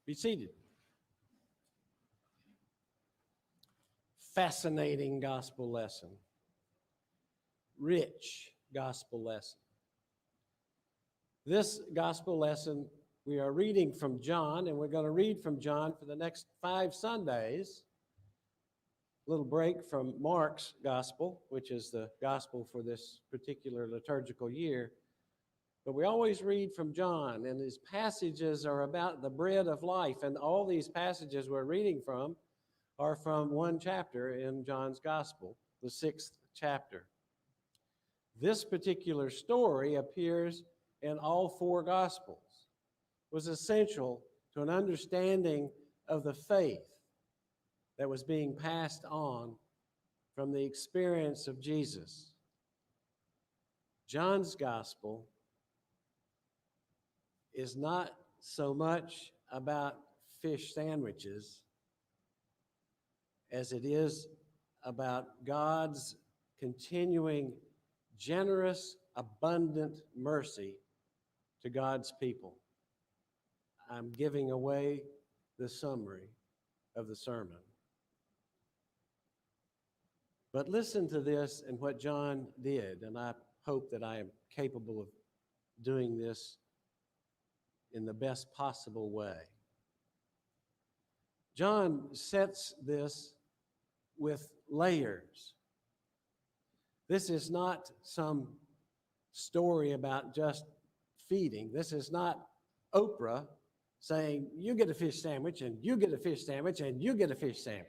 Be seated. Fascinating gospel lesson. Rich gospel lesson. This gospel lesson, we are reading from John, and we're going to read from John for the next 5 Sundays. A little break from Mark's gospel, which is the gospel for this particular liturgical year. But we always read from John, and his passages are about the bread of life. And all these passages we're reading from are from one chapter in John's gospel, the 6th chapter. This particular story appears in all 4 gospels. It was essential to an understanding of the faith that was being passed on from the experience of Jesus. John's gospel is not so much about fish sandwiches as it is about God's continuing generous, abundant mercy to God's people. I'm giving away the summary of the sermon. But listen to this and what John did, and I hope that I am capable of doing this in the best possible way. John sets this with layers. This is not some story about just feeding. This is not Oprah saying, you get a fish sandwich, and you get a fish sandwich, and you get a fish sandwich.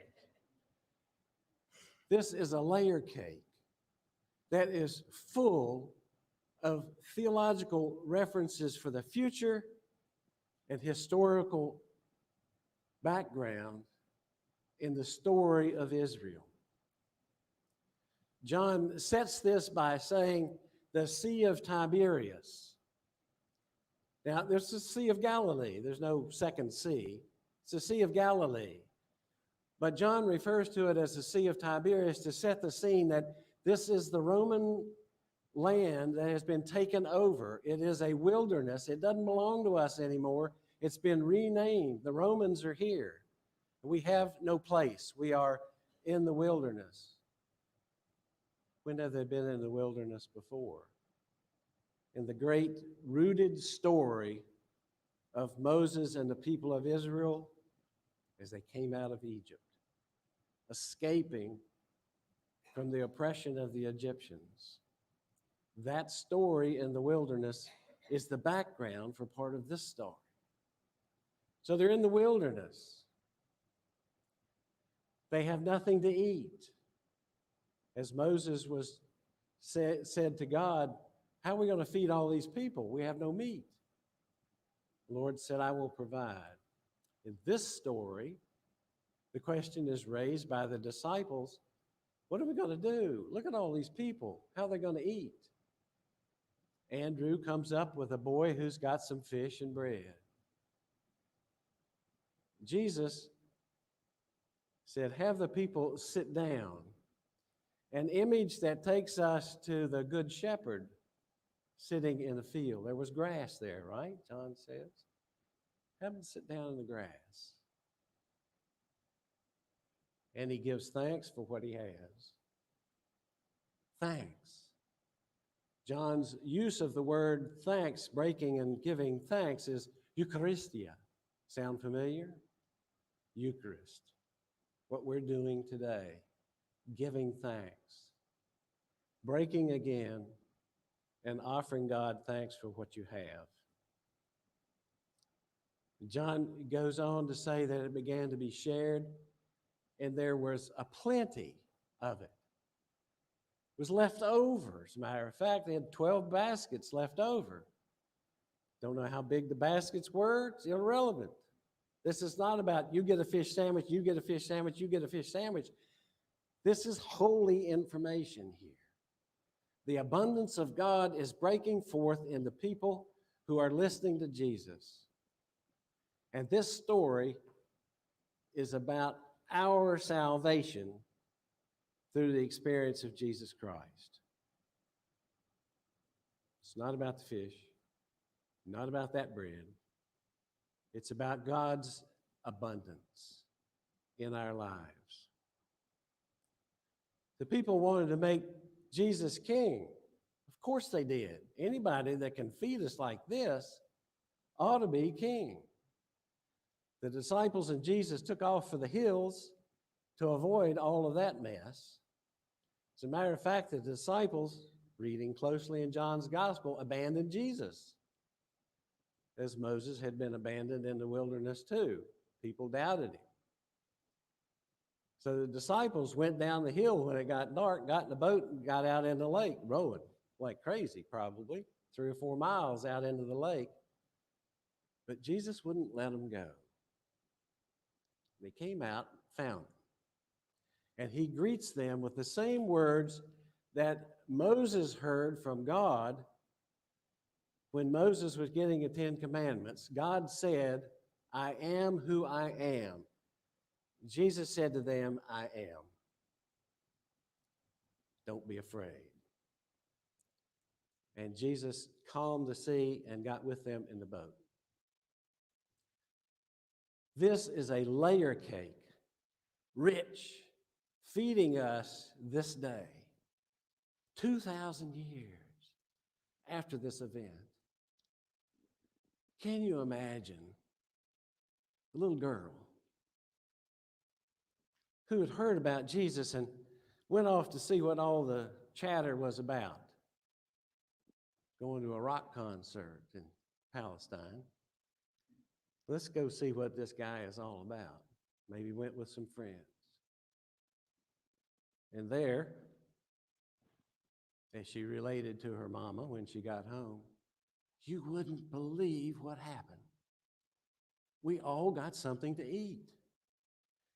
This is a layer cake that is full of theological references for the future and historical background in the story of Israel. John sets this by saying the Sea of Tiberias. Now, there's the Sea of Galilee. There's no second sea. It's the Sea of Galilee. But John refers to it as the Sea of Tiberias to set the scene that this is the Roman land that has been taken over. It is a wilderness. It doesn't belong to us anymore. It's been renamed. The Romans are here. We have no place. We are in the wilderness. When have they been in the wilderness before? In the great rooted story of Moses and the people of Israel as they came out of Egypt, escaping from the oppression of the Egyptians. That story in the wilderness is the background for part of this story. So they're in the wilderness. They have nothing to eat. As Moses was said to God, how are we going to feed all these people? We have no meat. The Lord said, I will provide. In this story, the question is raised by the disciples, what are we going to do? Look at all these people. How are they going to eat? Andrew comes up with a boy who's got some fish and bread. Jesus said, have the people sit down. An image that takes us to the good shepherd sitting in a field. There was grass there, right? John says. Have them sit down in the grass. And he gives thanks for what he has. Thanks. John's use of the word thanks, breaking and giving thanks, is Eucharistia. Sound familiar? Eucharist. What we're doing today. Giving thanks. Breaking again and offering God thanks for what you have. John goes on to say that it began to be shared, and there was a plenty of it. It was left over. As a matter of fact, they had 12 baskets left over. Don't know how big the baskets were. It's irrelevant. This is not about you get a fish sandwich, you get a fish sandwich, you get a fish sandwich. This is holy information here. The abundance of God is breaking forth in the people who are listening to Jesus. And this story is about our salvation through the experience of Jesus Christ. It's not about the fish, not about that bread. It's about God's abundance in our lives. The people wanted to make Jesus king. Of course they did. Anybody that can feed us like this ought to be king. The disciples and Jesus took off for the hills to avoid all of that mess. As a matter of fact, the disciples, reading closely in John's gospel, abandoned Jesus, as Moses had been abandoned in the wilderness too. People doubted him. So the disciples went down the hill when it got dark, got in the boat, and got out in the lake, rowing like crazy, probably 3 or 4 miles out into the lake. But Jesus wouldn't let them go. They came out, found them. And he greets them with the same words that Moses heard from God when Moses was getting the 10 Commandments. God said, "I am who I am." Jesus said to them, "I am. Don't be afraid." And Jesus calmed the sea and got with them in the boat. This is a layer cake, rich, feeding us this day, 2,000 years after this event. Can you imagine a little girl who had heard about Jesus and went off to see what all the chatter was about? Going to a rock concert in Palestine. Let's go see what this guy is all about. Maybe went with some friends. And there, as she related to her mama when she got home, you wouldn't believe what happened. We all got something to eat.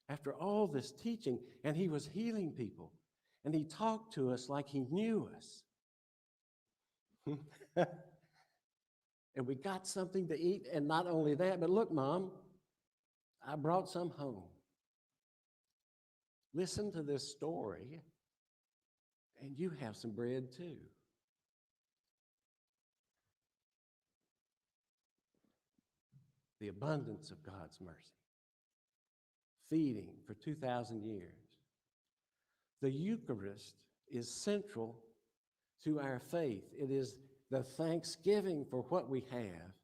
After all this teaching, and he was healing people, and he talked to us like he knew us. And we got something to eat, and not only that, but look, Mom, I brought some home. Listen to this story, and you have some bread too. The abundance of God's mercy. Feeding for 2,000 years. The Eucharist is central to our faith. It is the thanksgiving for what we have,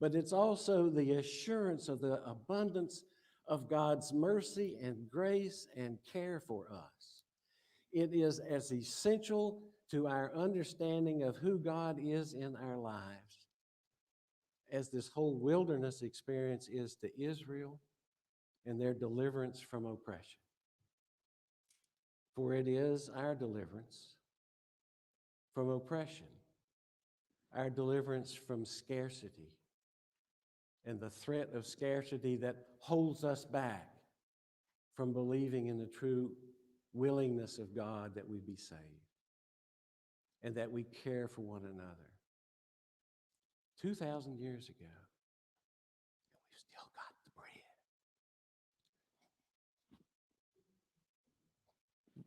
but it's also the assurance of the abundance of God's mercy and grace and care for us. It is as essential to our understanding of who God is in our lives as this whole wilderness experience is to Israel and their deliverance from oppression. For it is our deliverance from oppression, our deliverance from scarcity, and the threat of scarcity that holds us back from believing in the true willingness of God that we be saved and that we care for one another. 2,000 years ago, and we've still got the bread.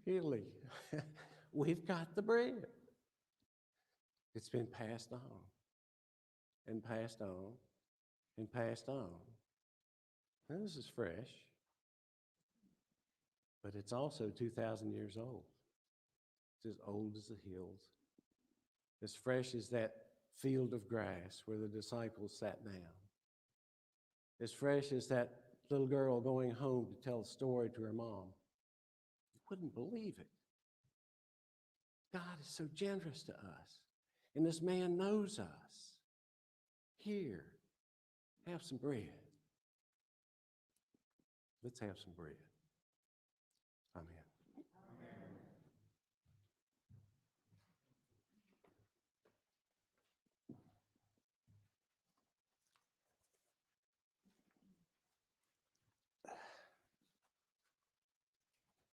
Really, we've got the bread. It's been passed on and passed on and passed on. Now, this is fresh, but it's also 2,000 years old. It's as old as the hills, as fresh as that field of grass where the disciples sat down, as fresh as that little girl going home to tell a story to her mom. You wouldn't believe it. God is so generous to us, and this man knows us. Here, have some bread. Let's have some bread.